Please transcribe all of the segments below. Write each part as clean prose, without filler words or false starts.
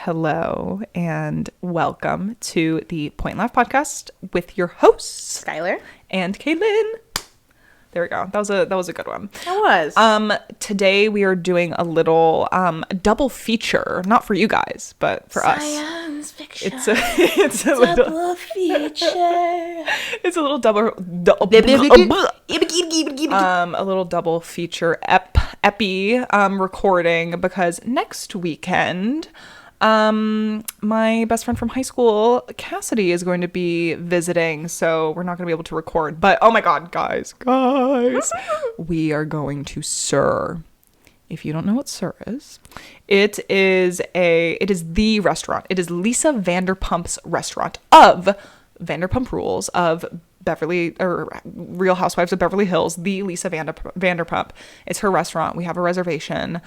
hello, and welcome to the Point and Laugh podcast with your hosts, Skyler and Kaylynne. There we go. That was a good one. That was. Today we are doing a little double feature, not for you guys, but for us. Science fiction. It's a double little feature. It's a little a little double feature epi recording because next weekend my best friend from high school, Cassidy, is going to be visiting, so we're not going to be able to record. But oh my god, guys, we are going to Sir. If you don't know what Sir is, it is the restaurant. It is Lisa Vanderpump's restaurant of Vanderpump Rules, of Real Housewives of Beverly Hills. The Lisa Vanderpump. It's her restaurant. We have a reservation.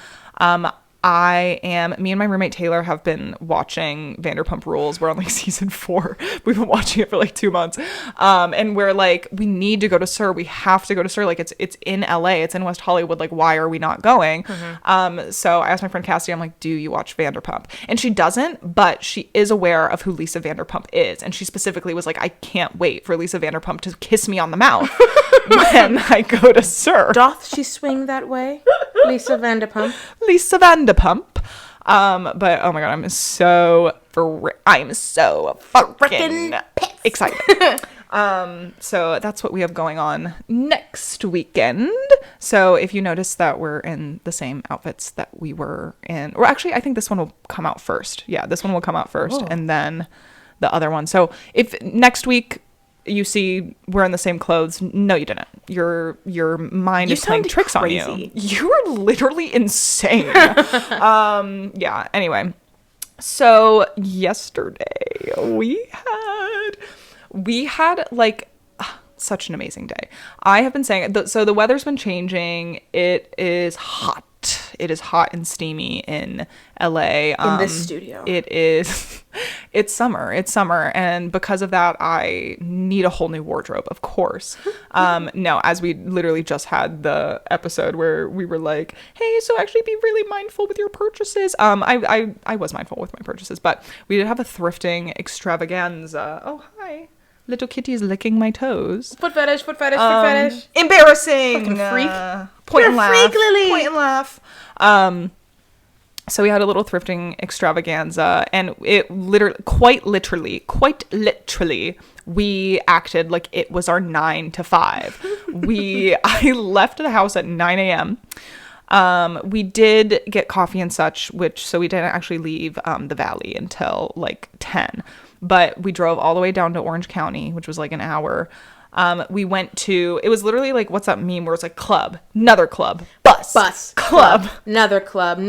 Me and my roommate Taylor have been watching Vanderpump Rules. We're on like season 4. We've been watching it for like 2 months. And we're like, we need to go to Sir. We have to go to Sir. Like it's in LA. It's in West Hollywood. Like, why are we not going? Mm-hmm. So I asked my friend Cassie, I'm like, do you watch Vanderpump? And she doesn't, but she is aware of who Lisa Vanderpump is. And she specifically was like, I can't wait for Lisa Vanderpump to kiss me on the mouth when I go to Sir. Doth she swing that way? Lisa Vanderpump. But oh my god, I'm so freaking excited. So that's what we have going on next weekend. So if you notice that we're in the same outfits that we were in, or actually I think this one will come out first. Yeah, this one will come out first. And then the other one. So if next week you see we're in the same clothes, no you didn't. Your mind is playing tricks crazy on you. You are literally insane. Yeah, anyway. So yesterday we had like such an amazing day. I have been saying so the weather's been changing. It is hot. It is hot and steamy in LA. In this studio. It's summer. And because of that, I need a whole new wardrobe, of course. No, as we literally just had the episode where we were like, hey, so actually be really mindful with your purchases. I was mindful with my purchases, but we did have a thrifting extravaganza. Oh, hi. Little kitty is licking my toes. Foot fetish. Embarrassing. Fucking freak. Point You're and laugh. Freak, Lily. Point and laugh. So we had a little thrifting extravaganza, and it quite literally, we acted like it was our 9 to 5. I left the house at 9 a.m. We did get coffee and such, so we didn't actually leave the valley until like 10. But we drove all the way down to Orange County, which was like an hour. We went to, it was literally like, what's that meme where it's like club, another club, bus, club, another club,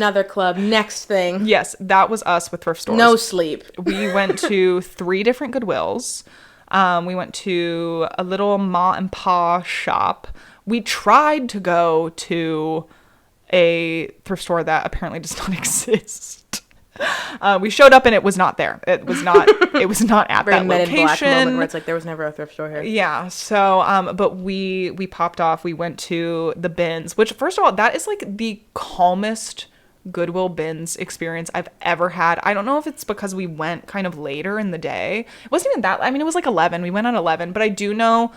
next thing. Yes, that was us with thrift stores. No sleep. We went to 3 different Goodwills. We went to a little ma and pa shop. We tried to go to a thrift store that apparently does not exist. We showed up and it was not there. It was not at that Men location. in Black moment where it's like there was never a thrift store here. Yeah. So, but we popped off. We went to the bins, which first of all, that is like the calmest Goodwill bins experience I've ever had. I don't know if it's because we went kind of later in the day. It wasn't even that. I mean, it was like 11. We went at 11, but I do know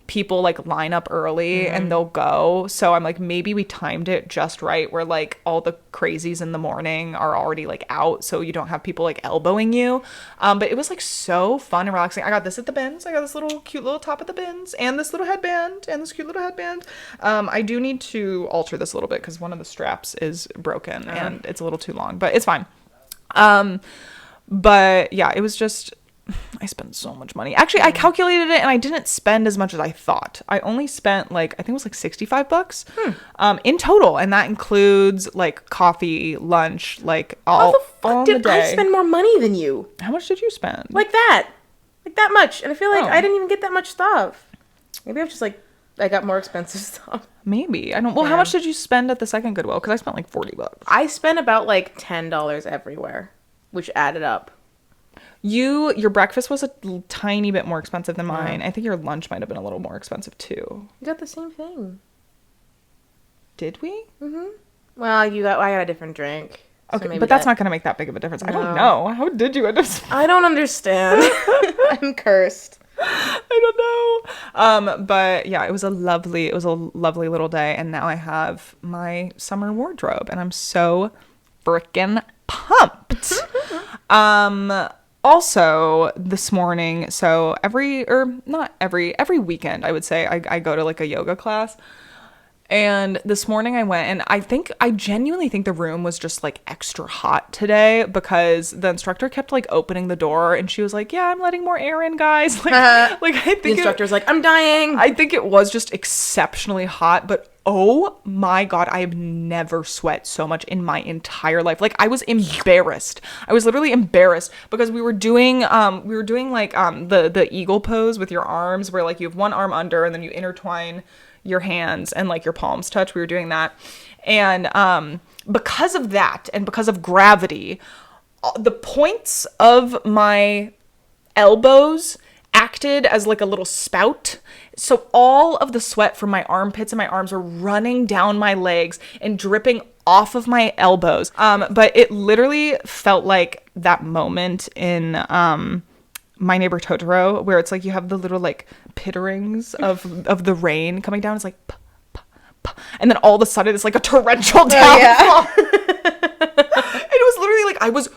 people like line up early and they'll go. So I'm like, maybe we timed it just right where like all the crazies in the morning are already like out, so you don't have people like elbowing you. But it was like so fun and relaxing. I got this at the bins. I got this little cute little top at the bins and this little headband and this cute little headband. I do need to alter this a little bit because one of the straps is broken and it's a little too long, but it's fine. But yeah, it was just, I spent so much money. Actually, I calculated it and I didn't spend as much as I thought. I only spent like, I think it was like $65 in total. And that includes like coffee, lunch, like all, How the fuck all did the day. I spend more money than you? How much did you spend? Like that much. And I feel like I didn't even get that much stuff. Maybe I got more expensive stuff. Maybe. I don't, well, how much did you spend at the second Goodwill? Because I spent like $40. I spent about like $10 everywhere, which added up. Your breakfast was a tiny bit more expensive than mine. I think your lunch might have been a little more expensive too. You got the same thing. Did we? Mm-hmm. Well, I got a different drink. Okay, So but that's not going to make that big of a difference. I don't know. How did you end up? I don't understand. I'm cursed. I don't know. But yeah, it was a lovely little day, and now I have my summer wardrobe, and I'm so freaking pumped. Also this morning, so every weekend, I would say I go to like a yoga class. And this morning I went, and I genuinely think the room was just like extra hot today because the instructor kept like opening the door, and she was like, "Yeah, I'm letting more air in, guys." Like I think the instructor's like, "I'm dying." I think it was just exceptionally hot, but oh my God, I have never sweat so much in my entire life. Like I was embarrassed. I was literally embarrassed because we were doing like the eagle pose with your arms, where like you have one arm under and then you intertwine your hands and like your palms touch. We were doing that, and because of that and because of gravity, the points of my elbows acted as like a little spout, so all of the sweat from my armpits and my arms were running down my legs and dripping off of my elbows. But it literally felt like that moment in My Neighbor Totoro, where it's like you have the little like pitterings of the rain coming down. It's like, p- p- p- and then all of a sudden it's like a torrential downfall. It was literally like I was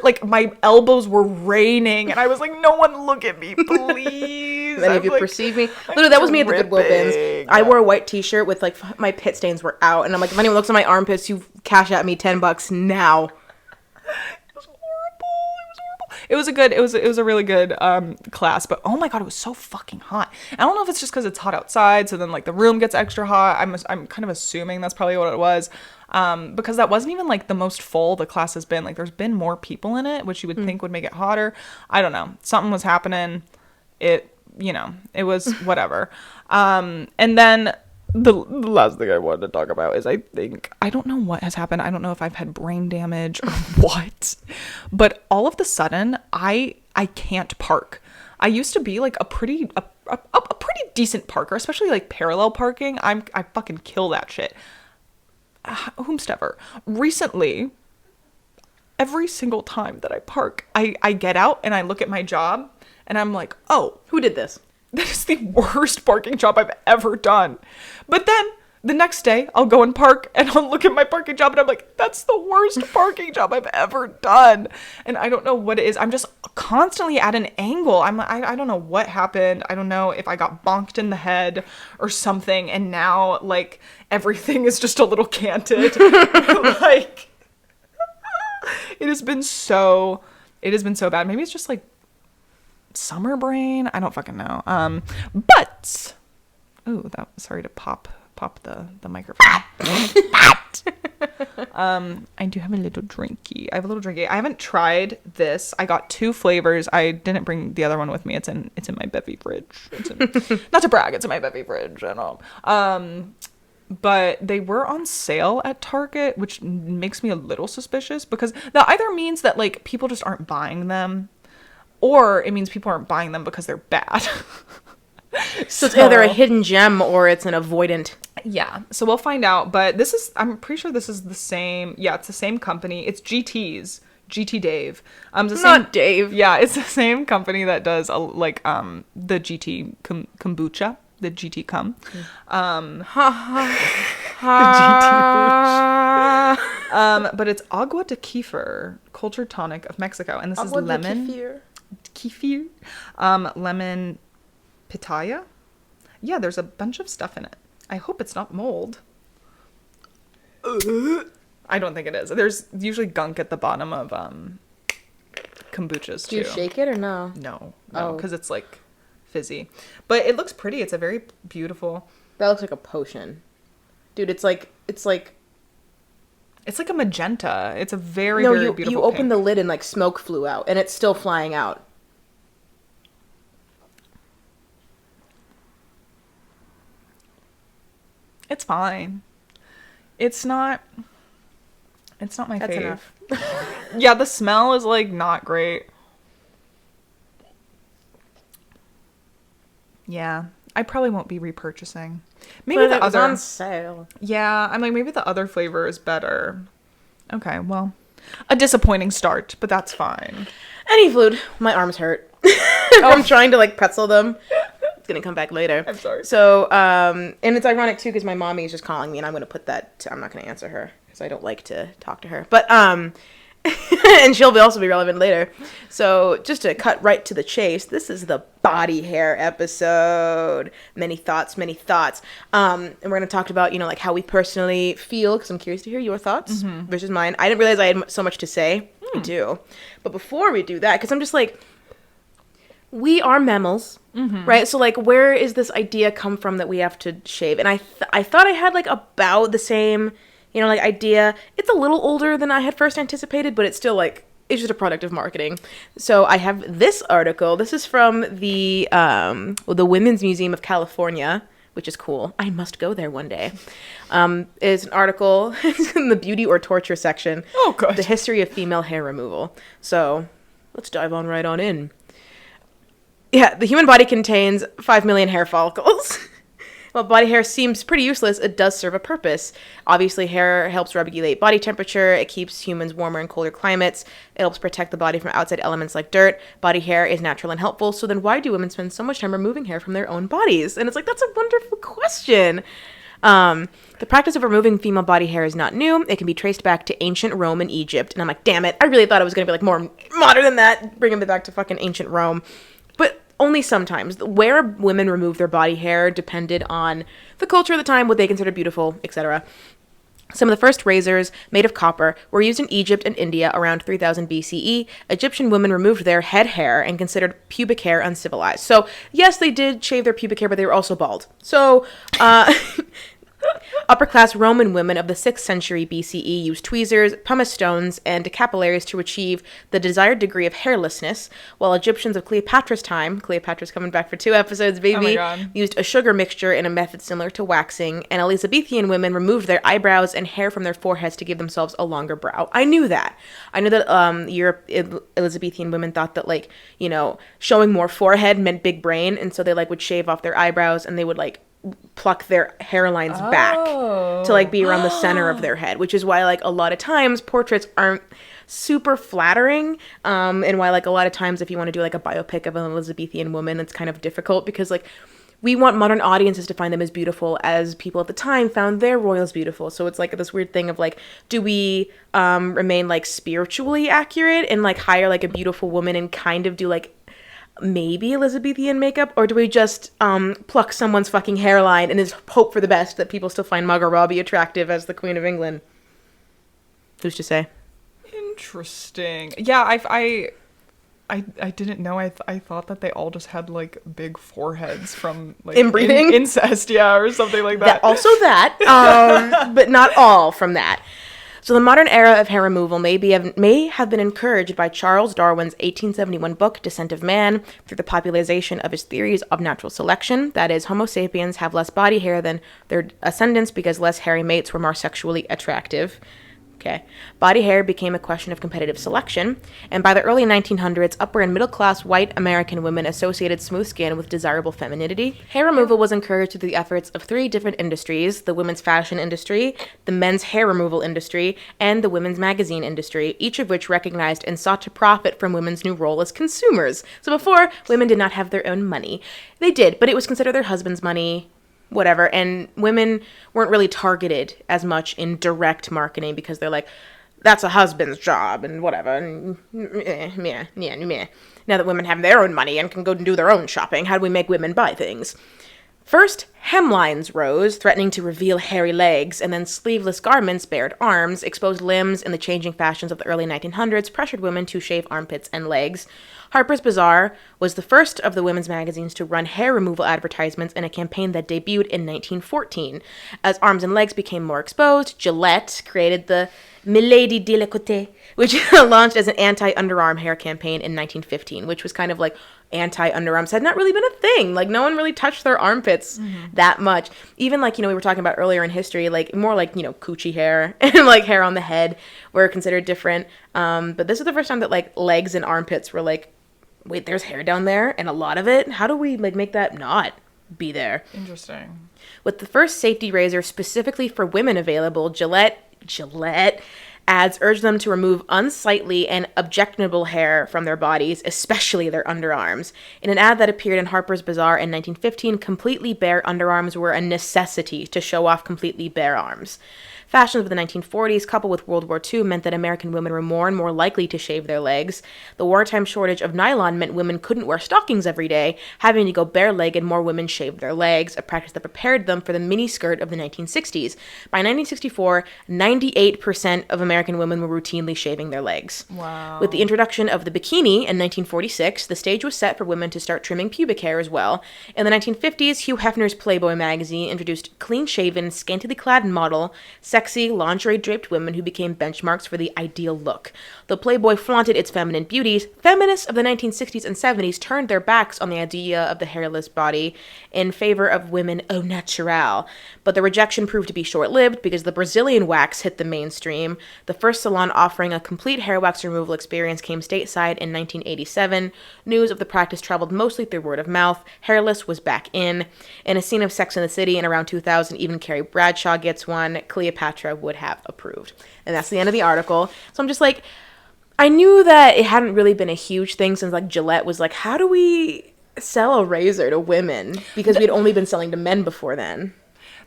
like my elbows were raining, and I was like, "No one look at me, please." Many of you perceive me. Literally, that was me at the Goodwill bins. I wore a white t-shirt with like my pit stains were out, and I'm like, if anyone looks at my armpits, you cash at me $10 now. It was a really good class, but oh my God, it was so fucking hot. I don't know if it's just because it's hot outside, so then like the room gets extra hot. I'm kind of assuming that's probably what it was, because that wasn't even like the most full the class has been. Like there's been more people in it, which you would think would make it hotter. I don't know, something was happening. It was whatever. And then the last thing I wanted to talk about is I don't know what has happened. I don't know if I've had brain damage or what, but all of the sudden I can't park. I used to be like a pretty decent parker, especially like parallel parking. I fucking kill that shit. Whomstever. Recently, every single time that I park, I get out and I look at my job and I'm like, oh, who did this? That is the worst parking job I've ever done. But then the next day I'll go and park and I'll look at my parking job and I'm like, that's the worst parking job I've ever done. And I don't know what it is. I'm just constantly at an angle. I don't know what happened. I don't know if I got bonked in the head or something. And now like everything is just a little canted. Like it has been so bad. Maybe it's just like summer brain. I don't fucking know. But sorry to pop the microphone. I do have a little drinky. I haven't tried this. I got 2 flavors. I didn't bring the other one with me. It's in my bevy fridge. Not to brag, it's in my bevy fridge. I know. But they were on sale at Target, which makes me a little suspicious because that either means that like people just aren't buying them, or it means people aren't buying them because they're bad. So it's either a hidden gem or it's an avoidant. Yeah. So we'll find out. But I'm pretty sure this is the same. Yeah, it's the same company. It's GT's. GT Dave. Not Dave. Yeah, it's the same company that does the GT kombucha. The GT cum. The GT bitch. But it's agua de kefir, cultured tonic of Mexico. And this agua is lemon. Kefir. Lemon pitaya. Yeah, there's a bunch of stuff in it. I hope it's not mold. I don't think it is. There's usually gunk at the bottom of kombuchas too. Do you shake it or no? No, because it's like fizzy. But it looks pretty. It's a very beautiful. That looks like a potion. Dude, it's like a magenta. It's a very beautiful you open pink. the lid and like smoke flew out and it's still flying out. It's fine. It's not my fave. That's enough. Yeah, the smell is like not great. Yeah, I probably won't be repurchasing. Maybe but the it was other on sale. Yeah, I'm like maybe the other flavor is better. Okay, well, A disappointing start, but that's fine. Any food. My arms hurt. I'm trying to like pretzel them. It's gonna come back later. I'm sorry. So, and it's ironic too because my mommy is just calling me, and I'm gonna put that. I'm not gonna answer her because I don't like to talk to her. But and she'll also be relevant later. So just to cut right to the chase, this is the body hair episode. Many thoughts. And we're gonna talk about like how we personally feel because I'm curious to hear your thoughts versus mine. I didn't realize I had so much to say. I do, but before we do that, because I'm just like, we are mammals, right? So like, where is this idea come from that we have to shave? And I thought I had like about the same. Like idea. It's a little older than I had first anticipated, but it's still like, it's just a product of marketing. So I have this article. This is from the Women's Museum of California, which is cool. I must go there one day. It's an article in the beauty or torture section. Oh, good. The history of female hair removal. So let's dive right on in. Yeah, the human body contains 5 million hair follicles. While body hair seems pretty useless, it does serve a purpose. Obviously, hair helps regulate body temperature. It keeps humans warmer in colder climates. It helps protect the body from outside elements like dirt. Body hair is natural and helpful. So then why do women spend so much time removing hair from their own bodies? And it's like, that's a wonderful question. The practice of removing female body hair is not new. It can be traced back to ancient Rome and Egypt. And I'm like, damn it. I really thought it was going to be like more modern than that. Bringing it back to fucking ancient Rome. But only sometimes. Where women remove their body hair depended on the culture of the time, what they considered beautiful, etc. Some of the first razors, made of copper, were used in Egypt and India around 3000 BCE. Egyptian women removed their head hair and considered pubic hair uncivilized. So, yes, they did shave their pubic hair, but they were also bald. So, upper-class Roman women of the 6th century BCE used tweezers, pumice stones, and capillaries to achieve the desired degree of hairlessness, while Egyptians of Cleopatra's time, Cleopatra's coming back for 2 episodes, baby, used a sugar mixture in a method similar to waxing, and Elizabethan women removed their eyebrows and hair from their foreheads to give themselves a longer brow. I knew that. Elizabethan women thought that, like, showing more forehead meant big brain, and so they, like, would shave off their eyebrows, and they would, like, pluck their hairlines back to like be around the center of their head, which is why like a lot of times portraits aren't super flattering, and why like a lot of times if you want to do like a biopic of an Elizabethan woman, it's kind of difficult because like we want modern audiences to find them as beautiful as people at the time found their royals beautiful. So it's like this weird thing of like, do we remain like spiritually accurate and like hire like a beautiful woman and kind of do like maybe Elizabethan makeup, or do we just pluck someone's fucking hairline and just hope for the best that people still find Margot Robbie attractive as the Queen of England? Who's to say? Interesting. Yeah, I didn't know. I thought that they all just had like big foreheads from like inbreeding, incest, yeah, or something like that. Also that, but not all from that. So the modern era of hair removal may have been encouraged by Charles Darwin's 1871 book, Descent of Man, through the popularization of his theories of natural selection. That is, Homo sapiens have less body hair than their ascendants because less hairy mates were more sexually attractive. Okay. Body hair became a question of competitive selection, and by the early 1900s, upper and middle-class white American women associated smooth skin with desirable femininity. Hair removal was encouraged through the efforts of 3 different industries: the women's fashion industry, the men's hair removal industry, and the women's magazine industry, each of which recognized and sought to profit from women's new role as consumers. So before, women did not have their own money. They did, but it was considered their husband's money, whatever, and women weren't really targeted as much in direct marketing because they're like, that's a husband's job and whatever. And now that women have their own money and can go and do their own shopping, how do we make women buy things? First, hemlines rose, threatening to reveal hairy legs, and then sleeveless garments, bared arms, exposed limbs, and the changing fashions of the early 1900s pressured women to shave armpits and legs. Harper's Bazaar was the first of the women's magazines to run hair removal advertisements in a campaign that debuted in 1914. As arms and legs became more exposed, Gillette created the Milady de la Côte, which launched as an anti-underarm hair campaign in 1915, which was kind of like anti-underarms had not really been a thing. Like, no one really touched their armpits that much. Even, like, we were talking about earlier in history, like, more like, coochie hair and, like, hair on the head were considered different. But this is the first time that, like, legs and armpits were like, wait, there's hair down there and a lot of it? How do we, like, make that not be there? Interesting. With the first safety razor specifically for women available, Gillette Ads urged them to remove unsightly and objectionable hair from their bodies, especially their underarms. In an ad that appeared in Harper's Bazaar in 1915, completely bare underarms were a necessity to show off completely bare arms. Fashions of the 1940s, coupled with World War II, meant that American women were more and more likely to shave their legs. The wartime shortage of nylon meant women couldn't wear stockings every day, having to go bare-legged. More women shaved their legs, a practice that prepared them for the miniskirt of the 1960s. By 1964, 98% of American women were routinely shaving their legs. Wow. With the introduction of the bikini in 1946, the stage was set for women to start trimming pubic hair as well. In the 1950s, Hugh Hefner's Playboy magazine introduced clean-shaven, scantily clad model, sexy, lingerie-draped women who became benchmarks for the ideal look. Though Playboy flaunted its feminine beauties, feminists of the 1960s and 70s turned their backs on the idea of the hairless body in favor of women au naturel. But the rejection proved to be short-lived because the Brazilian wax hit the mainstream. The first salon offering a complete hair wax removal experience came stateside in 1987. News of the practice traveled mostly through word of mouth. Hairless was back in. In a scene of Sex and the City in around 2000, even Carrie Bradshaw gets one. Cleopatra would have approved. And that's the end of the article. So I'm just like, I knew that it hadn't really been a huge thing since like Gillette was like, how do we sell a razor to women? Because we'd only been selling to men before then.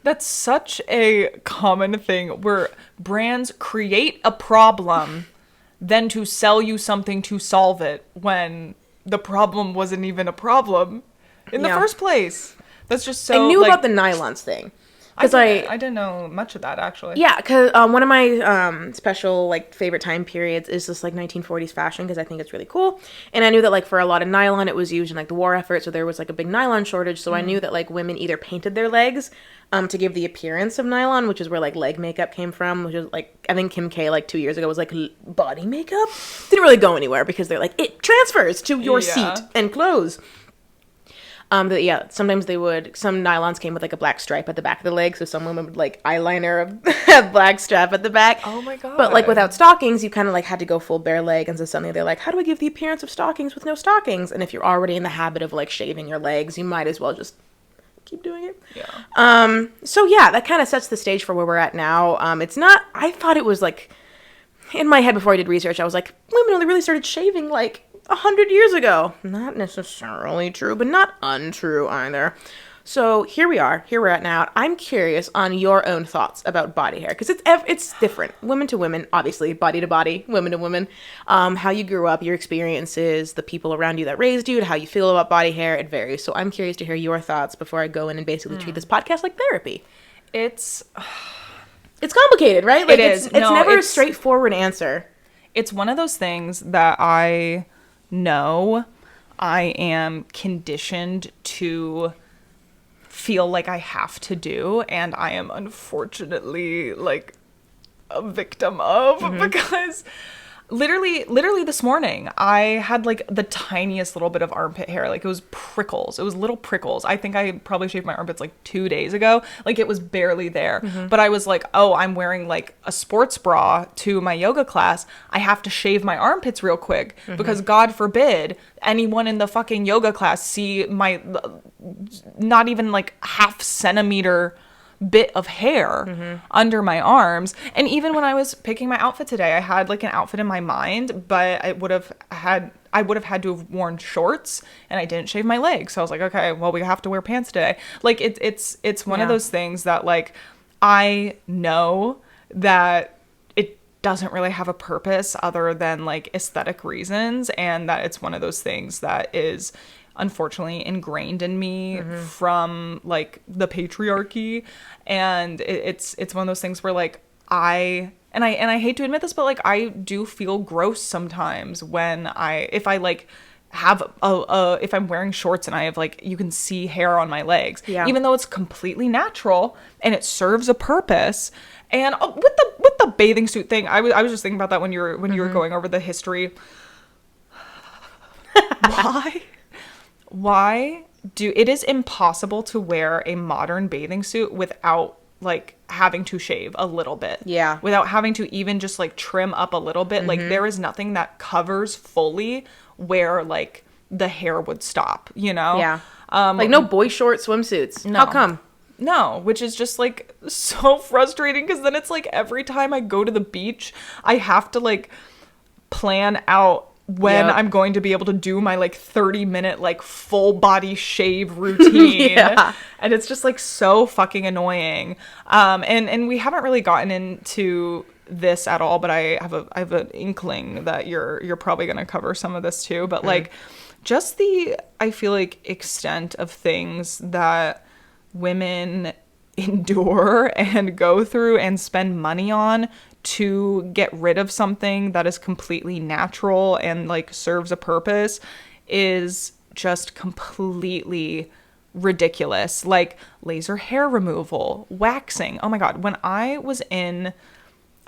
That's such a common thing where brands create a problem then to sell you something to solve it when the problem wasn't even a problem in the first place. That's just so... I knew about the nylons thing. I didn't know much of that, actually. Yeah, because one of my special, like, favorite time periods is this, like, 1940s fashion, because I think it's really cool. And I knew that, like, for a lot of nylon, it was used in, like, the war effort, so there was, like, a big nylon shortage. So I knew that, like, women either painted their legs to give the appearance of nylon, which is where, like, leg makeup came from, which is, like, I think Kim K, like, 2 years ago was, like, body makeup. Didn't really go anywhere, because they're like, it transfers to your seat and clothes. Sometimes some nylons came with like a black stripe at the back of the leg, so some women would like eyeliner a black strap at the back. Oh my god. But like without stockings, you kind of like had to go full bare leg, and so suddenly they're like, how do I give the appearance of stockings with no stockings? And if you're already in the habit of like shaving your legs, you might as well just keep doing it. Yeah. So yeah, that kind of sets the stage for where we're at now. It's not, I thought it was like, in my head before I did research, I was like, women only really started shaving like 100 years ago. Not necessarily true, but not untrue either. So here we are. Here we're at now. I'm curious on your own thoughts about body hair, because it's different. Women to women, obviously, body to body, women to women. How you grew up, your experiences, the people around you that raised you, how you feel about body hair, it varies. So I'm curious to hear your thoughts before I go in and basically treat this podcast like therapy. It's complicated, right? Like, it is. It's never a straightforward answer. It's one of those things that I know I am conditioned to feel like I have to do, and I am unfortunately like a victim of, because literally this morning I had like the tiniest little bit of armpit hair. Like it was prickles. It was little prickles. I think I probably shaved my armpits like 2 days ago. Like it was barely there. But I was like, oh, I'm wearing like a sports bra to my yoga class. I have to shave my armpits real quick because God forbid anyone in the fucking yoga class see my not even like half centimeter bit of hair under my arms. And even when I was picking my outfit today, I had like an outfit in my mind, but I would have had to have worn shorts, and I didn't shave my legs. So I was like, okay, well, we have to wear pants today. Like it's one of those things that like I know that it doesn't really have a purpose other than like aesthetic reasons, and that it's one of those things that is unfortunately ingrained in me from like the patriarchy. And it's one of those things where like I hate to admit this, but like I do feel gross sometimes when if I like have if I'm wearing shorts and I have like, you can see hair on my legs, even though it's completely natural and it serves a purpose. And with the bathing suit thing, I was just thinking about that when you were going over the history. Why it is impossible to wear a modern bathing suit without like having to shave a little bit. Yeah. Without having to even just like trim up a little bit. Like there is nothing that covers fully where like the hair would stop, you know? Yeah. Like no boy short swimsuits. No. How come? No, which is just like so frustrating because then it's like every time I go to the beach, I have to like plan out when I'm going to be able to do my like 30-minute like full body shave routine. And it's just like so fucking annoying. And we haven't really gotten into this at all, but I have an inkling that you're probably going to cover some of this too, but like just I feel like extent of things that women endure and go through and spend money on to get rid of something that is completely natural and like serves a purpose is just completely ridiculous. Like laser hair removal, waxing. Oh my God. When I was in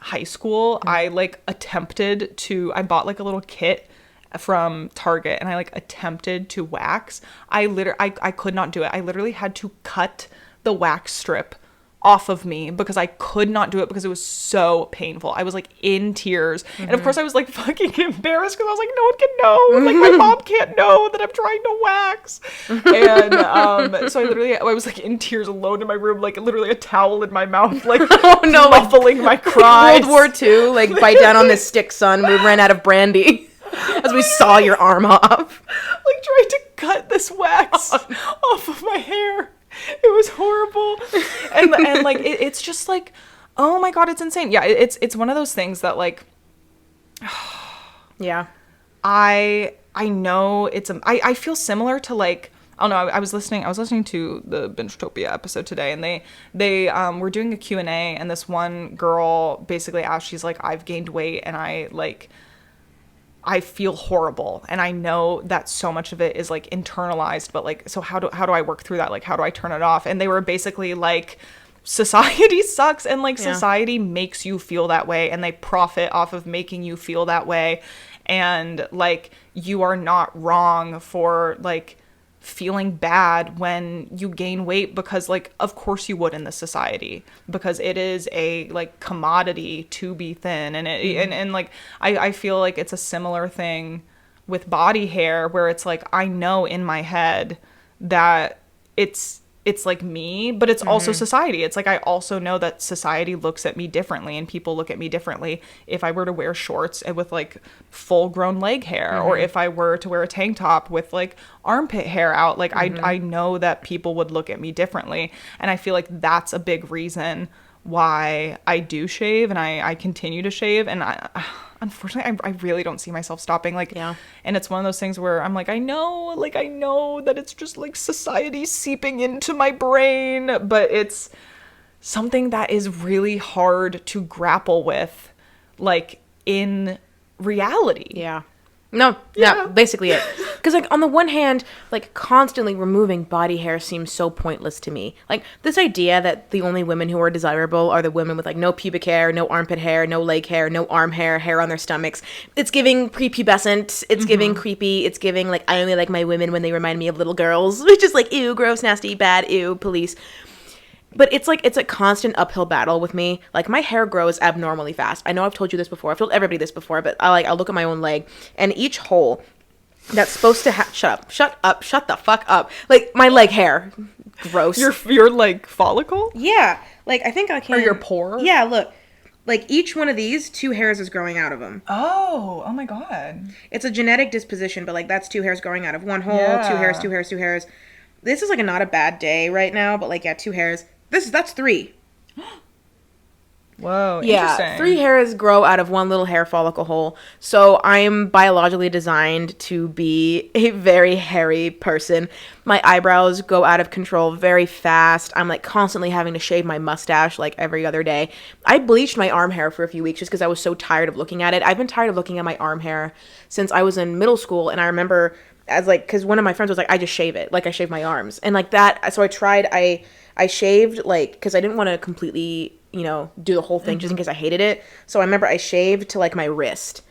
high school, I like I bought like a little kit from Target and I like attempted to wax. I could not do it. I literally had to cut the wax strip off of me because I could not do it because it was so painful. I was like in tears. And of course I was like fucking embarrassed because I was like, no one can know. Like my mom can't know that I'm trying to wax. And so I was like in tears alone in my room, like literally a towel in my mouth, like muffling my cries. World War II, like bite down on this stick, son. We ran out of brandy as we saw your arm off. Like trying to cut this wax off of my hair. It was horrible. And like it's just like, oh my God, it's insane. Yeah, it's one of those things that like yeah. I know I feel similar to like, I don't know, I was listening to the Bingetopia episode today, and they were doing a Q&A, and this one girl basically asked, she's like, I've gained weight and I feel horrible, and I know that so much of it is like internalized, but like, so how do I work through that? Like, how do I turn it off? And they were basically like, society sucks, and like society makes you feel that way, and they profit off of making you feel that way. And like, you are not wrong for like feeling bad when you gain weight, because like, of course you would in this society, because it is a like commodity to be thin. And and like, I feel like it's a similar thing with body hair, where it's like, I know in my head that it's like me, but it's also society. It's like, I also know that society looks at me differently, and people look at me differently if I were to wear shorts and with like full grown leg hair, or if I were to wear a tank top with like armpit hair out. Like I know that people would look at me differently. And I feel like that's a big reason why I do shave, and I continue to shave. And unfortunately, I really don't see myself stopping. Like, and it's one of those things where I'm like, I know that it's just like society seeping into my brain, but it's something that is really hard to grapple with, like in reality. No, basically it. Because, like, on the one hand, like, constantly removing body hair seems so pointless to me. Like, this idea that the only women who are desirable are the women with, like, no pubic hair, no armpit hair, no leg hair, no arm hair, hair on their stomachs. It's giving prepubescent. It's giving creepy. It's giving, like, I only like my women when they remind me of little girls. Which is, like, ew, gross, nasty, bad, ew, police. But it's like, it's a constant uphill battle with me. Like, my hair grows abnormally fast. I know I've told you this before. I've told everybody this before, but I'll look at my own leg, and each hole that's supposed to shut the fuck up. Like, my leg hair. Gross. Your like follicle? Yeah. Like, I think I can. Or your pore? Yeah, look. Like, each one of these, 2 hairs is growing out of them. Oh my God. It's a genetic disposition, but like, that's 2 hairs growing out of one hole. 2 hairs, 2 hairs, 2 hairs. This is like not a bad day right now, but like, 2 hairs. That's 3. Whoa, yeah, interesting. 3 hairs grow out of one little hair follicle hole. So I'm biologically designed to be a very hairy person. My eyebrows go out of control very fast. I'm like constantly having to shave my mustache like every other day. I bleached my arm hair for a few weeks just because I was so tired of looking at it. I've been tired of looking at my arm hair since I was in middle school, and I remember as like, because one of my friends was like, I just shave it, like I shave my arms, and like that. So I tried. I shaved, like, because I didn't want to completely, do the whole thing just in case I hated it. So I remember I shaved to, like, my wrist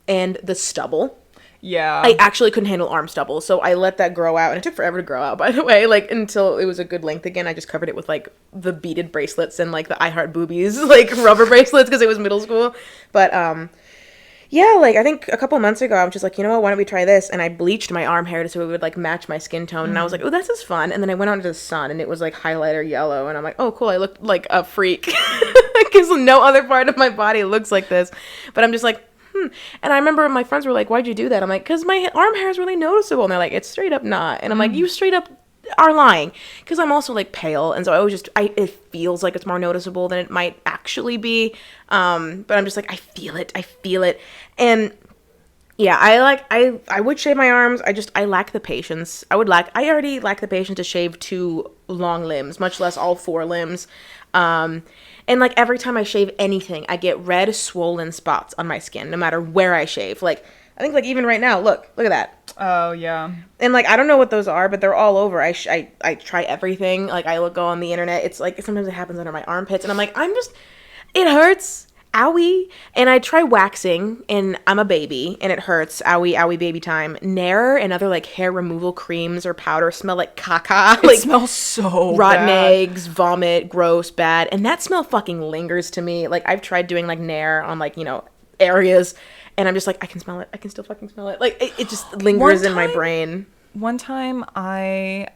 and the stubble. Yeah. I actually couldn't handle arm stubble. So I let that grow out. And it took forever to grow out, by the way, like, until it was a good length again. I just covered it with, like, the beaded bracelets and, like, the I Heart Boobies, like, rubber bracelets because it was middle school. But, Yeah, like I think a couple months ago I was just like, you know what, why don't we try this? And I bleached my arm hair so it would like match my skin tone. And I was like, oh, this is fun. And then I went out into the sun and it was like highlighter yellow. And I'm like, oh, cool, I looked like a freak. Because no other part of my body looks like this. But I'm just like, And I remember my friends were like, why'd you do that? I'm like, because my arm hair is really noticeable. And they're like, it's straight up not. And I'm like, you straight up are lying. Because I'm also like pale. And so I was just, it feels like it's more noticeable than it might actually be. But I'm just like, I feel it. And yeah, I would shave my arms. I lack the patience. I already lack the patience to shave 2 long limbs, much less all 4 limbs. And like every time I shave anything, I get red swollen spots on my skin, no matter where I shave. Like, I think like even right now, look at that. Oh, yeah. And like, I don't know what those are, but they're all over. I try everything. Like I go on the internet. It's like, sometimes it happens under my armpits and I'm like, it hurts. Owie. And I try waxing and I'm a baby and it hurts. Owie, baby time. Nair and other like hair removal creams or powder smell like caca. Like, it smells so rotten bad. eggs, vomit, gross, bad. And that smell fucking lingers to me. Like I've tried doing like Nair on like, areas and I'm just like, I can smell it. I can still fucking smell it. Like it just lingers in my brain. One time I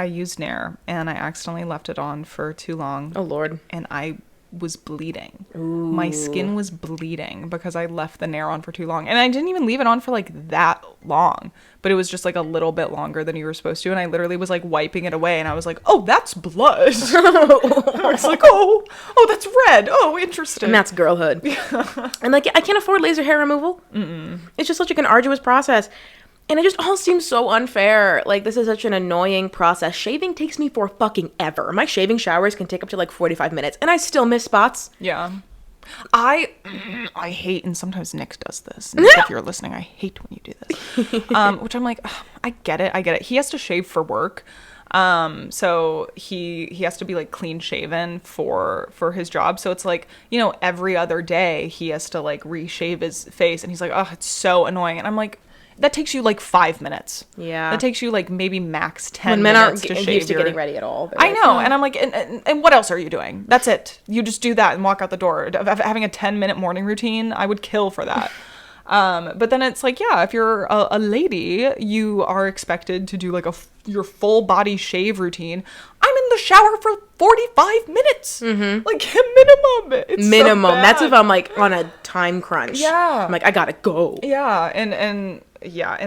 used Nair and I accidentally left it on for too long. Oh Lord. And I was bleeding. Ooh. My skin was bleeding because I left the Nair on for too long. And I didn't even leave it on for like that long, but it was just like a little bit longer than you were supposed to. And I literally was like wiping it away and I was like, oh, that's blood. I was like, oh, that's red. Oh, interesting. And that's girlhood. And like, I can't afford laser hair removal. It's just such like an arduous process. And it just all seems so unfair. Like, this is such an annoying process. Shaving takes me for fucking ever. My shaving showers can take up to like 45 minutes, and I still miss spots. Yeah. I hate, and sometimes Nick does this. Nick, if you're listening, I hate when you do this. Which I'm like, I get it. He has to shave for work. So he has to be like clean shaven for his job. So it's like, every other day he has to like reshave his face, and he's like, oh, it's so annoying. And I'm like, that takes you like 5 minutes. Yeah. That takes you like maybe max 10 when men minutes aren't to shave used to getting ready at all. I know. And I'm like, and what else are you doing? That's it. You just do that and walk out the door. Having a 10-minute morning routine, I would kill for that. But then it's like, yeah, if you're a lady, you are expected to do like your full body shave routine. I'm in the shower for 45 minutes. Mm-hmm. Like minimum. It's minimum. So bad. That's if I'm like on a time crunch. Yeah. I'm like, I gotta go. Yeah. And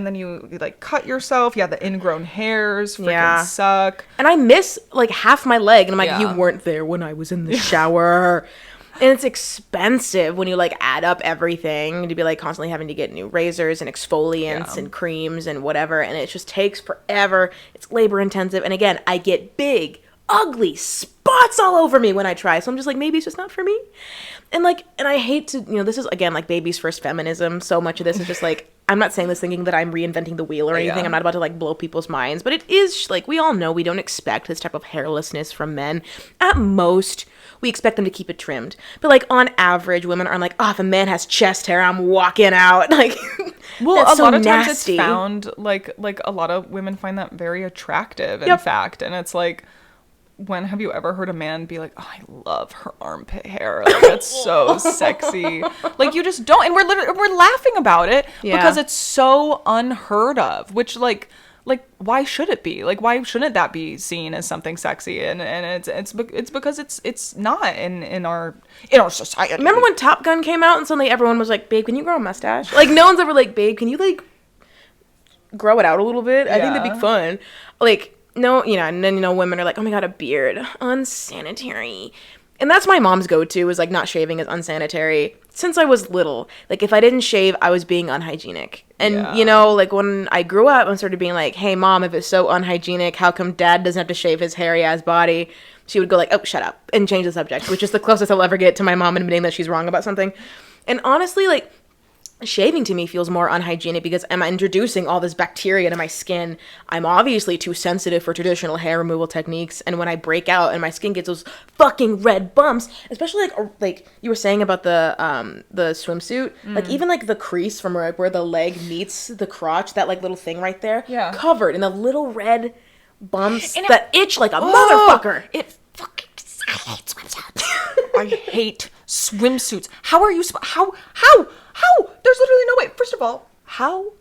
then you like cut yourself. Yeah, the ingrown hairs freaking suck. And I miss like half my leg. And I'm like, you weren't there when I was in the shower. And it's expensive when you like add up everything to be like constantly having to get new razors and exfoliants and creams and whatever. And it just takes forever. It's labor intensive. And again, I get big, ugly spots all over me when I try. So I'm just like, maybe it's just not for me. And I hate to, this is again like baby's first feminism. So much of this is just like, I'm not saying this thinking that I'm reinventing the wheel or anything. Yeah. I'm not about to like blow people's minds, but it is like, we all know we don't expect this type of hairlessness from men. At most, we expect them to keep it trimmed. But like on average, women are like, oh, if a man has chest hair, I'm walking out. Like, well, that's a lot of nasty. times it's found like a lot of women find that very attractive, in fact. And it's like, when have you ever heard a man be like, oh, I love her armpit hair. Like, that's so sexy. Like, you just don't. And we're laughing about it because it's so unheard of, which like, why should it be? Like, why shouldn't that be seen as something sexy? And it's because it's not in our society. Remember when Top Gun came out and suddenly everyone was like, babe, can you grow a mustache? Like, no one's ever like, babe, can you like grow it out a little bit? I think that'd be fun. Like, no, and then, women are like, oh my God, a beard, unsanitary. And that's my mom's go-to, is like not shaving is unsanitary. Since I was little, like if I didn't shave, I was being unhygienic. And, like when I grew up and started being like, hey mom, if it's so unhygienic, how come dad doesn't have to shave his hairy ass body? She would go like, oh, shut up, and change the subject, which is the closest I'll ever get to my mom admitting that she's wrong about something. And honestly, like, shaving to me feels more unhygienic because I'm introducing all this bacteria to my skin. I'm obviously too sensitive for traditional hair removal techniques, and when I break out and my skin gets those fucking red bumps, especially like you were saying about the swimsuit, like even like the crease from where the leg meets the crotch, that like little thing right there, covered in the little red bumps that itch like a motherfucker. It fucking, I hate swimsuits. I hate swimsuits. How are you, how? There's literally no way. First of all, how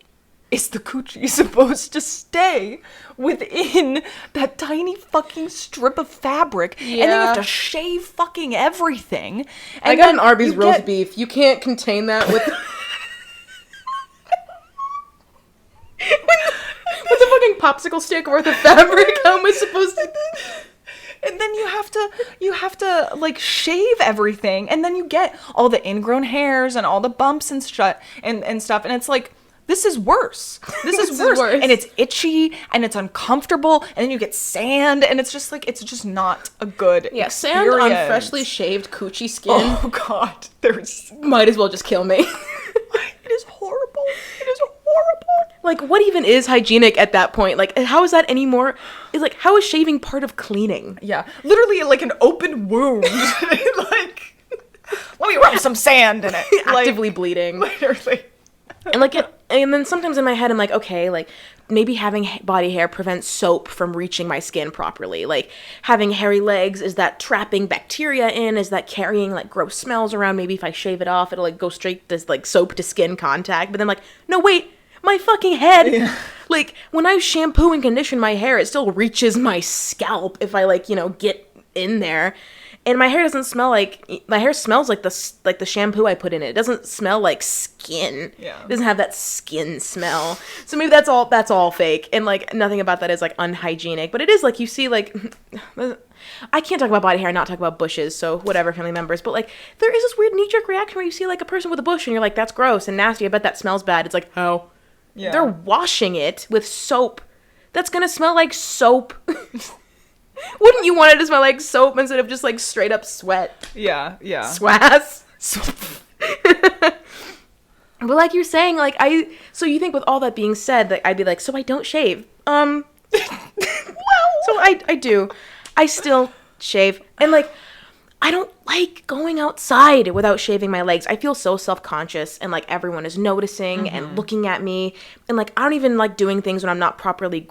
is the coochie supposed to stay within that tiny fucking strip of fabric? And then you have to shave fucking everything. And I got an Arby's roast beef. You can't contain that with... with a fucking popsicle stick worth of fabric. How am I supposed to... And then you have to like shave everything, and then you get all the ingrown hairs and all the bumps and stuff, and stuff, and it's like, this is worse. This is worse. And it's itchy and it's uncomfortable, and then you get sand, and it's just like, it's just not a good experience. Sand on freshly shaved coochie skin. Oh god, there's might as well just kill me. It is horrible. It is horrible. Like, what even is hygienic at that point? Like, how is that any more? It's like, how is shaving part of cleaning? Yeah, literally like an open wound. Like, let me rub some sand in it. Actively bleeding. Literally. And like, and then sometimes in my head I'm like, okay, like maybe having body hair prevents soap from reaching my skin properly. Like, having hairy legs, is that trapping bacteria in? Is that carrying like gross smells around? Maybe if I shave it off, it'll like go straight to like soap to skin contact. But then like, no wait, my fucking head. Yeah. Like, when I shampoo and condition my hair, it still reaches my scalp if I like, you know, get in there. And my hair doesn't smell like, my hair smells like the shampoo I put in it. It doesn't smell like skin. Yeah. It doesn't have that skin smell. So maybe that's all fake. And like, nothing about that is like unhygienic. But it is like, you see like, I can't talk about body hair and not talk about bushes. So whatever, family members. But like, there is this weird knee-jerk reaction where you see like a person with a bush and you're like, that's gross and nasty. I bet that smells bad. It's like, how? Yeah. They're washing it with soap. That's gonna smell like soap. Wouldn't you want it to smell like soap instead of just like straight up sweat? Yeah. Swass. But like you're saying, like so you think with all that being said, that I'd be like, so I don't shave. Well, so I do. I still shave. And like, I don't like going outside without shaving my legs. I feel so self-conscious, and like everyone is noticing and looking at me. And like, I don't even like doing things when I'm not properly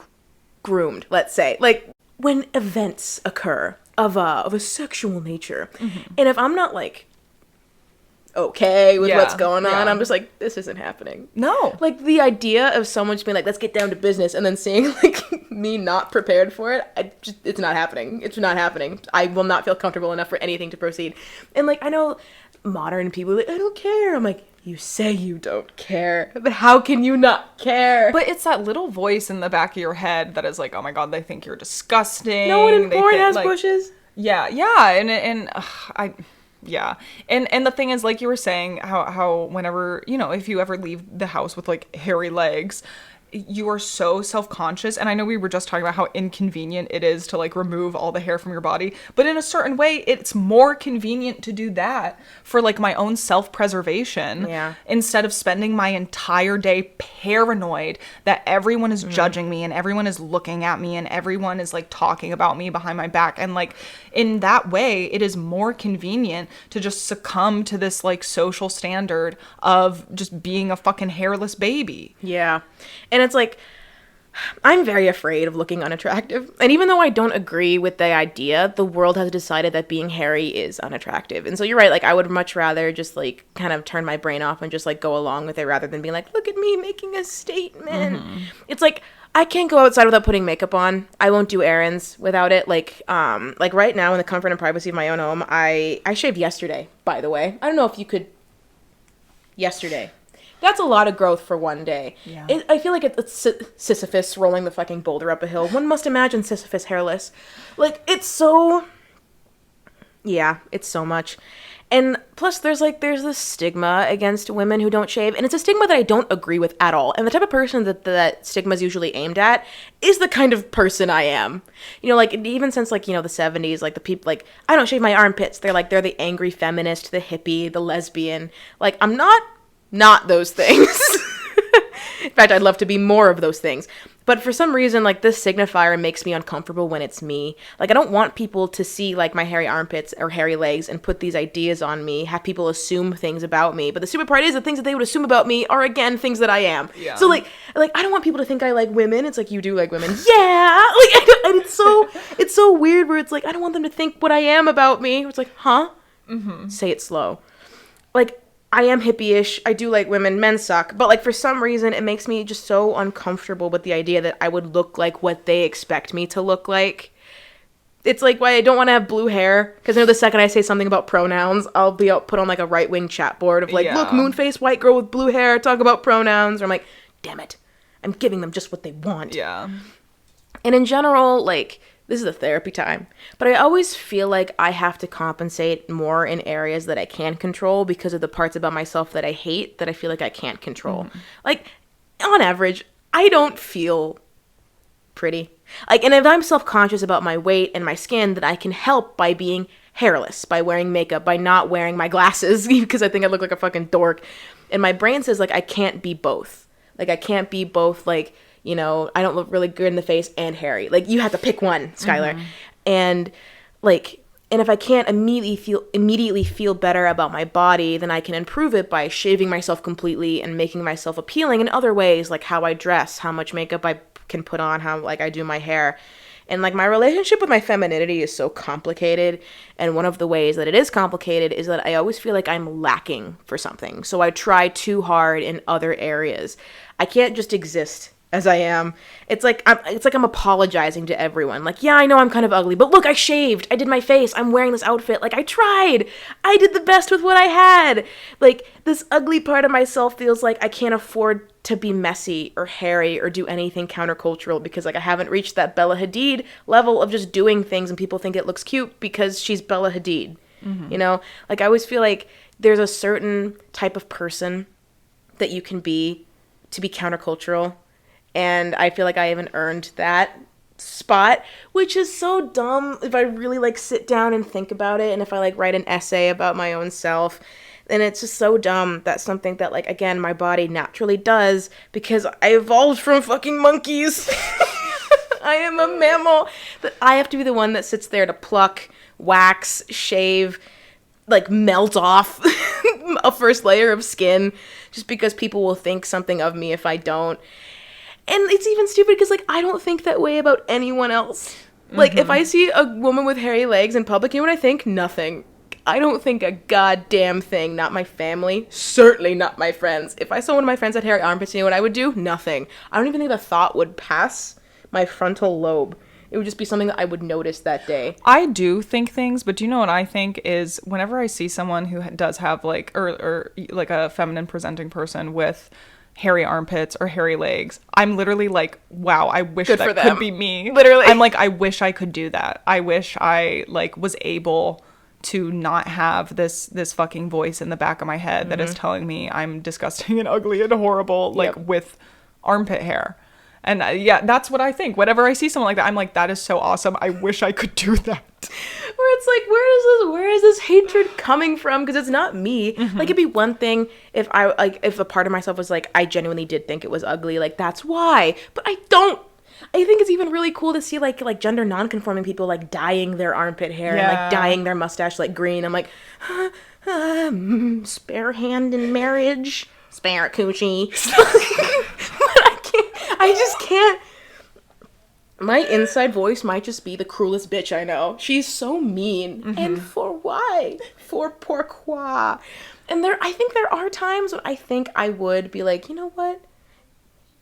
groomed, let's say. Like, when events occur of a sexual nature, and if I'm not like okay with what's going on, I'm just like, this isn't happening. No. Like, the idea of someone just being like, let's get down to business, and then seeing like me not prepared for it, it's not happening. It's not happening. I will not feel comfortable enough for anything to proceed. And like, I know modern people are like, I don't care. I'm like, you say you don't care, but how can you not care? But it's that little voice in the back of your head that is like, oh my god, they think you're disgusting. No one in porn has like, bushes. Yeah, and the thing is, like you were saying, how whenever, you know, if you ever leave the house with like hairy legs, you are so self-conscious. And I know we were just talking about how inconvenient it is to like remove all the hair from your body, but in a certain way it's more convenient to do that for like my own self-preservation, instead of spending my entire day paranoid that everyone is judging me and everyone is looking at me and everyone is like talking about me behind my back. And like, in that way, it is more convenient to just succumb to this like social standard of just being a fucking hairless baby. Yeah. And it's like, I'm very afraid of looking unattractive. And even though I don't agree with the idea, the world has decided that being hairy is unattractive. And so you're right, like, I would much rather just like kind of turn my brain off and just like go along with it rather than being like, look at me making a statement. It's like, I can't go outside without putting makeup on. I won't do errands without it. Like right now, in the comfort and privacy of my own home, I shaved yesterday, by the way. I don't know if you could... Yesterday. That's a lot of growth for one day. Yeah. I feel like it's Sisyphus rolling the fucking boulder up a hill. One must imagine Sisyphus hairless. Like, it's so... Yeah, it's so much. And plus, there's this stigma against women who don't shave, and it's a stigma that I don't agree with at all. And the type of person that stigma is usually aimed at is the kind of person I am. You know, like, even since, like, you know, the 70s, like, the people, like, I don't shave my armpits. They're the angry feminist, the hippie, the lesbian. Like, I'm not those things. In fact, I'd love to be more of those things. But for some reason, like, this signifier makes me uncomfortable when it's me. Like, I don't want people to see, like, my hairy armpits or hairy legs and put these ideas on me, have people assume things about me. But the stupid part is the things that they would assume about me are, again, things that I am. Yeah. So, like, I don't want people to think I like women. It's like, you do like women. Yeah! Like, and it's so weird where it's like, I don't want them to think what I am about me. It's like, huh? Say it slow. Like, I am hippie-ish. I do like women. Men suck. But, like, for some reason, it makes me just so uncomfortable with the idea that I would look like what they expect me to look like. It's like why I don't want to have blue hair. Because I know the second I say something about pronouns, I'll be put on, like, a right-wing chat board of, like, look, moon-faced white girl with blue hair, talk about pronouns. Or I'm like, damn it. I'm giving them just what they want. Yeah. And in general, like, this is a therapy time, but I always feel like I have to compensate more in areas that I can control because of the parts about myself that I hate that I feel like I can't control. Like, on average, I don't feel pretty. Like, and if I'm self-conscious about my weight and my skin, that I can help by being hairless, by wearing makeup, by not wearing my glasses because I think I look like a fucking dork. And my brain says, like, I can't be both. Like, I can't be both, like, you know, I don't look really good in the face and hairy. Like, you have to pick one, Skyler. And, like, and if I can't immediately feel better about my body, then I can improve it by shaving myself completely and making myself appealing in other ways, like how I dress, how much makeup I can put on, how, like, I do my hair. And, like, my relationship with my femininity is so complicated. And one of the ways that it is complicated is that I always feel like I'm lacking for something. So I try too hard in other areas. I can't just exist as I am. It's like I'm apologizing to everyone. Like, yeah, I know I'm kind of ugly, but look, I shaved. I did my face. I'm wearing this outfit. Like, I tried. I did the best with what I had. Like, this ugly part of myself feels like I can't afford to be messy or hairy or do anything countercultural because, like, I haven't reached that Bella Hadid level of just doing things and people think it looks cute because she's Bella Hadid. You know? Like, I always feel like there's a certain type of person that you can be to be countercultural. And I feel like I haven't earned that spot, which is so dumb if I really, like, sit down and think about it. And if I, like, write an essay about my own self, and it's just so dumb. That's something that, like, again, my body naturally does because I evolved from fucking monkeys. I am a mammal. But I have to be the one that sits there to pluck, wax, shave, like, melt off a first layer of skin just because people will think something of me if I don't. And it's even stupid because, like, I don't think that way about anyone else. Like, if I see a woman with hairy legs in public, you know what I think? Nothing. I don't think a goddamn thing. Not my family. Certainly not my friends. If I saw one of my friends had hairy armpits, you know what I would do? Nothing. I don't even think the thought would pass my frontal lobe. It would just be something that I would notice that day. I do think things, but do you know what I think is whenever I see someone who does have, like, or like a feminine presenting person with hairy armpits or hairy legs, I'm literally like, wow, I wish that could be me. Literally. I'm like, I wish I could do that. I wish I, like, was able to not have this fucking voice in the back of my head that is telling me I'm disgusting and ugly and horrible, like, with armpit hair. And yeah, that's what I think. Whenever I see someone like that, I'm like, that is so awesome. I wish I could do that. Where it's like, where is this hatred coming from? Because it's not me. Like, it'd be one thing if if a part of myself was like, I genuinely did think it was ugly. Like, that's why. But I don't. I think it's even really cool to see, like gender non-conforming people, like, dyeing their armpit hair and, like, dyeing their mustache, like, green. I'm like, spare hand in marriage, spare coochie. I just can't. My inside voice might just be the cruelest bitch I know. She's so mean. And for why? For pourquoi? And I think there are times when I think I would be like, you know what?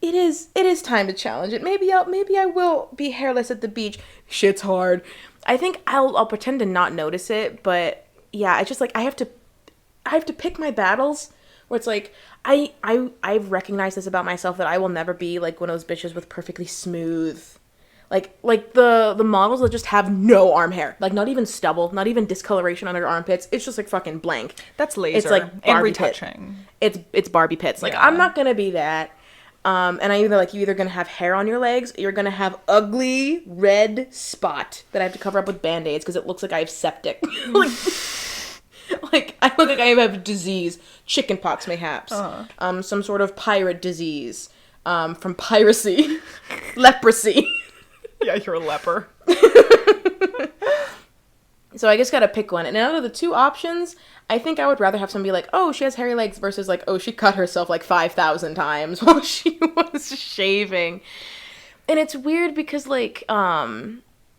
It is time to challenge it. Maybe I will be hairless at the beach. Shit's hard. I think I'll pretend to not notice it, but yeah, it's just like I have to pick my battles. Where it's like, I've recognized this about myself, that I will never be like one of those bitches with perfectly smooth, like the models that just have no arm hair, like not even stubble, not even discoloration on their armpits. It's just like fucking blank. That's laser. It's like and Barbie retouching. It's Barbie pits. Like, I'm not gonna be that. And you're either gonna have hair on your legs, or you're gonna have ugly red spot that I have to cover up with band-aids because it looks like I have septic. Like, I look like I have disease, chickenpox mayhaps, some sort of pirate disease, from piracy, leprosy. Yeah, you're a leper. So I just gotta pick one. And out of the two options, I think I would rather have someone be like, oh, she has hairy legs, versus like, oh, she cut herself like 5,000 times while she was shaving. And it's weird because, like,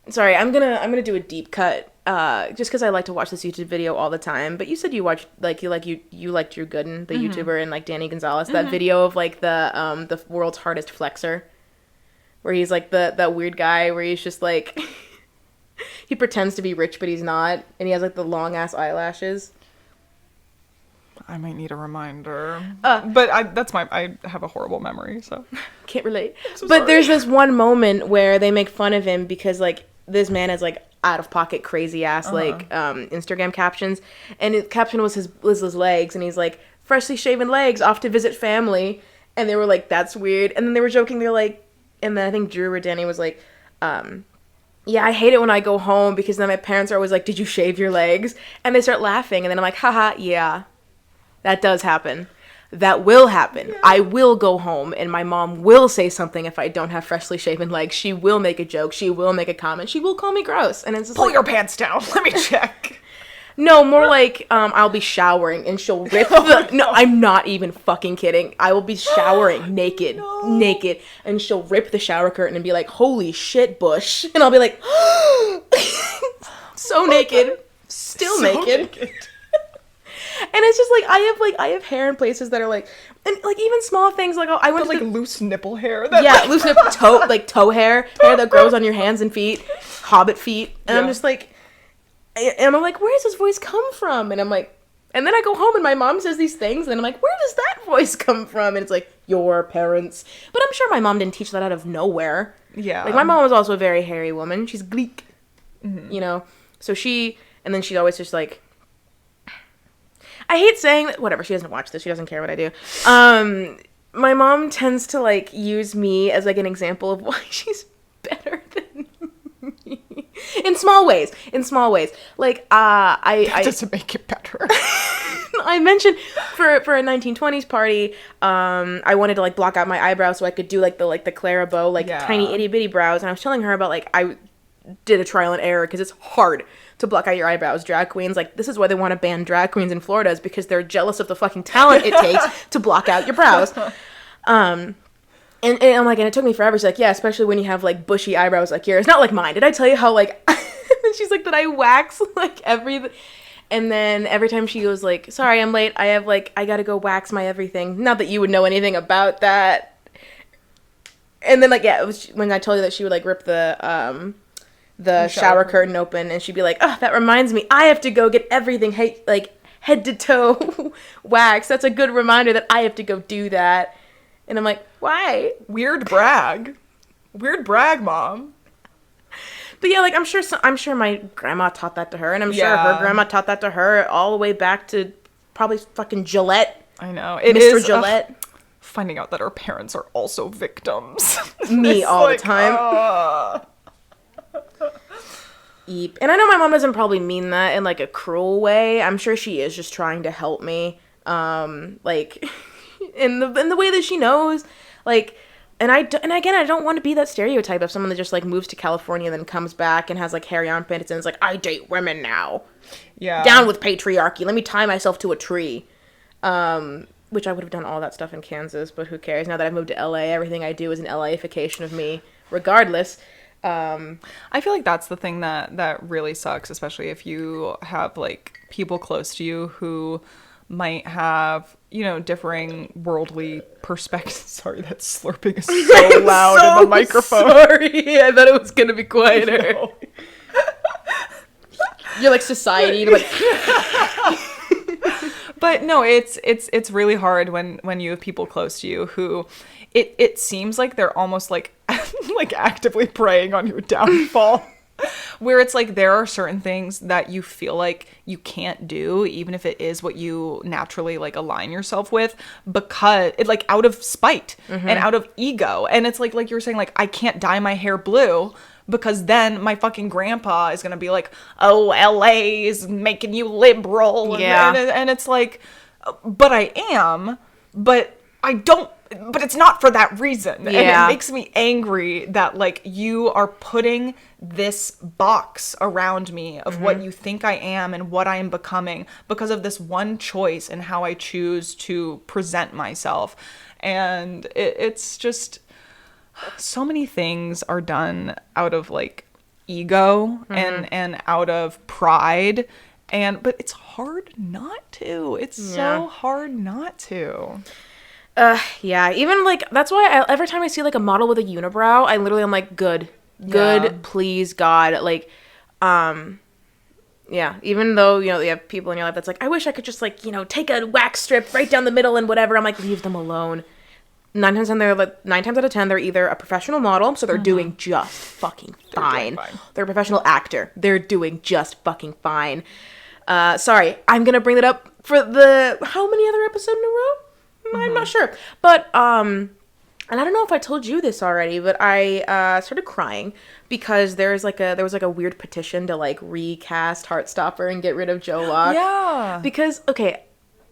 Sorry, I'm gonna do a deep cut. Just because I like to watch this YouTube video all the time. But you said you watched you liked Drew Gooden, the YouTuber, and like Danny Gonzalez. That video of like the world's hardest flexor, where he's like that weird guy where he's just like he pretends to be rich but he's not, and he has like the long ass eyelashes. I might need a reminder. But I have a horrible memory, so can't relate. So but sorry. There's this one moment where they make fun of him because like this man has like out of pocket crazy ass like Instagram captions, and his caption was his legs, and he's like, freshly shaven legs, off to visit family, and they were like, that's weird, and then they were joking, they're like, and then I think Drew or Danny was like, yeah, I hate it when I go home because then my parents are always like, did you shave your legs? And they start laughing, and then I'm like, haha, yeah. That does happen. That will happen. Yeah. I will go home and my mom will say something if I don't have freshly shaven legs. She will make a joke. She will make a comment. She will call me gross. And it's just pull your pants down. Let me check. No, more like I'll be showering and she'll rip No, I'm not even fucking kidding. I will be showering naked, and she'll rip the shower curtain and be like, holy shit, Bush. And I'll be like, so naked, still naked. And it's just like I have hair in places that are like, and like even small things like I went to like loose nipple hair. Loose nipple toe hair that grows on your hands and feet, hobbit feet, and I'm just like, and I'm like, where does this voice come from? And I'm like, and then I go home and my mom says these things, and I'm like, where does that voice come from? And it's like, your parents. But I'm sure my mom didn't teach that out of nowhere. Yeah. Like my mom was also a very hairy woman. She's Greek, you know. So she's always just like. I hate saying that. Whatever. She doesn't watch this. She doesn't care what I do. My mom tends to like use me as like an example of why she's better than me in small ways. Like I doesn't make it better. I mentioned for a 1920s party, I wanted to like block out my eyebrows so I could do like the Clara Bow tiny itty bitty brows, and I was telling her about like I did a trial and error because it's hard to block out your eyebrows. Drag queens, like, this is why they want to ban drag queens in Florida, is because they're jealous of the fucking talent it takes to block out your brows. And I'm like, and it took me forever. She's like, yeah, especially when you have like bushy eyebrows like yours, not like mine. Did I tell you how like and she's like that I wax like everything, and then every time she goes like, sorry, I'm late, I gotta go wax my everything. Not that you would know anything about that. And then like, yeah, it was when I told you that she would like rip the shower curtain open, and she'd be like, oh, that reminds me, I have to go get everything head to toe wax. That's a good reminder that I have to go do that. And I'm like, why? Weird brag, mom. But yeah, like I'm sure my grandma taught that to her, and I'm sure her grandma taught that to her all the way back to probably fucking Gillette. I know. It Mr. is Gillette. Finding out that our parents are also victims. Me all the time. Eep. And I know my mom doesn't probably mean that in like a cruel way. I'm sure she is just trying to help me. Like in the way that she knows. Like, and again, I don't want to be that stereotype of someone that just like moves to California and then comes back and has like hairy armpits and is like, I date women now. Yeah. Down with patriarchy. Let me tie myself to a tree. Which I would have done all that stuff in Kansas, but who cares? Now that I've moved to LA, everything I do is an LA-ification of me, regardless. I feel like that's the thing that really sucks, especially if you have like people close to you who might have, you know, differing worldly perspectives. Sorry, that slurping is so loud in the microphone. Sorry, I thought it was gonna be quieter. No. You're like society, you're like. But no, it's really hard when you have people close to you who it seems like they're almost like like actively preying on your downfall. Where it's like there are certain things that you feel like you can't do, even if it is what you naturally like align yourself with, because it like out of spite and out of ego. And it's like you were saying, like, I can't dye my hair blue because then my fucking grandpa is gonna be like, oh, LA is making you liberal. And it's like, but I am, but I don't, but it's not for that reason. Yeah. And it makes me angry that like you are putting this box around me of what you think I am and what I am becoming because of this one choice and how I choose to present myself. And it's just, so many things are done out of like ego and out of pride. But it's hard not to. It's so hard not to. Yeah, even like that's why every time I see like a model with a unibrow, I literally am like, good, please God, like, yeah. Even though you have people in your life that's like, I wish I could just like take a wax strip right down the middle and whatever. I'm like, leave them alone. 9 times out of 10, they're either a professional model, so they're doing just fucking fine. They're a professional actor. They're doing just fucking fine. Sorry, I'm gonna bring that up for the how many other episode in a row? I'm not sure, but and I don't know if I told you this already, but I started crying because there was like a weird petition to like recast Heartstopper and get rid of Joe Locke. Yeah. Because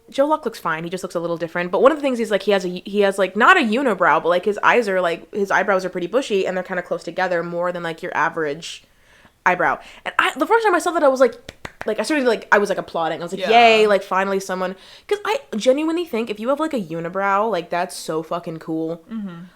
Joe Locke looks fine. He just looks a little different. But one of the things is like he has like not a unibrow, but like his eyes are like his eyebrows are pretty bushy and they're kind of close together more than like your average eyebrow. And the first time I saw that I was like I started like I was like applauding. I was like, yay, like finally someone, because I genuinely think if you have like a unibrow, like that's so fucking cool.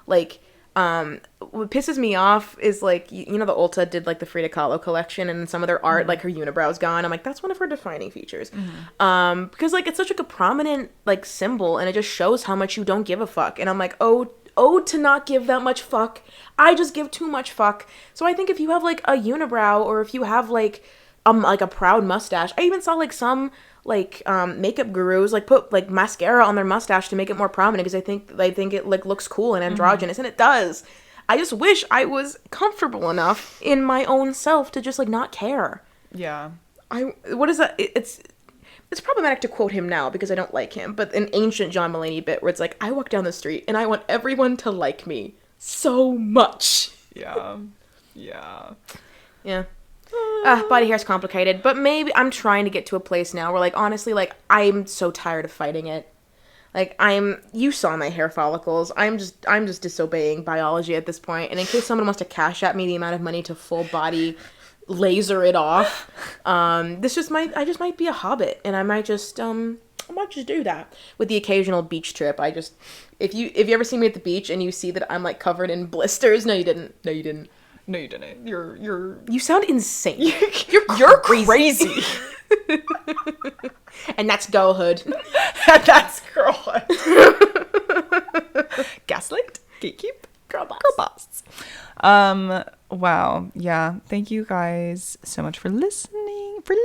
Like what pisses me off is like the Ulta did like the Frida Kahlo collection and some of their art like her unibrow's gone. I'm like, that's one of her defining features. Because like it's such like a prominent like symbol and it just shows how much you don't give a fuck. And I'm like, oh to not give that much fuck. I just give too much fuck. So I think if you have like a unibrow or if you have like a proud mustache, I even saw like some like makeup gurus like put like mascara on their mustache to make it more prominent because they think it like looks cool and androgynous, and it does. I just wish I was comfortable enough in my own self to just like not care. Yeah. What is that? It's problematic to quote him now because I don't like him, but an ancient John Mulaney bit where it's like, I walk down the street and I want everyone to like me so much. Yeah. Body hair's complicated, but maybe I'm trying to get to a place now where like honestly like I'm so tired of fighting it. Like you saw my hair follicles. I'm just disobeying biology at this point. And in case someone wants to cash at me the amount of money to full body laser it off, I just might be a hobbit, and I might just do that with the occasional beach trip. If you ever see me at the beach and you see that I'm like covered in blisters, no you didn't. You sound insane. You're crazy. And that's girlhood. That's girlhood. Gaslight, gatekeep, girl boss. Wow. Yeah. Thank you guys so much for listening. Thank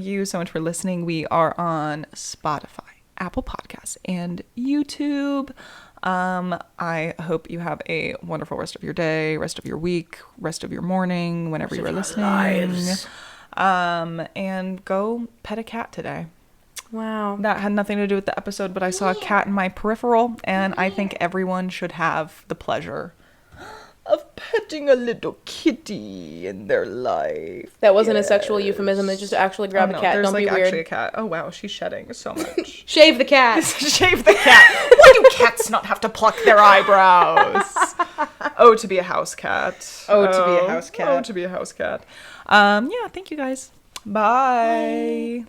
you so much for listening. We are on Spotify, Apple Podcasts, and YouTube. I hope you have a wonderful rest of your day, rest of your week, rest of your morning, whenever you are listening. And go pet a cat today. Wow. That had nothing to do with the episode, but I saw a cat in my peripheral, and I think everyone should have the pleasure of petting a little kitty in their life. That wasn't a sexual euphemism. They just actually grab a cat. There's Don't like be weird. Actually a cat. Oh wow, she's shedding so much. Shave the cat. Shave the cat. Why do cats not have to pluck their eyebrows? Oh, to be a house cat. Oh, to be a house cat. Oh, to be a house cat. Yeah, thank you guys. Bye.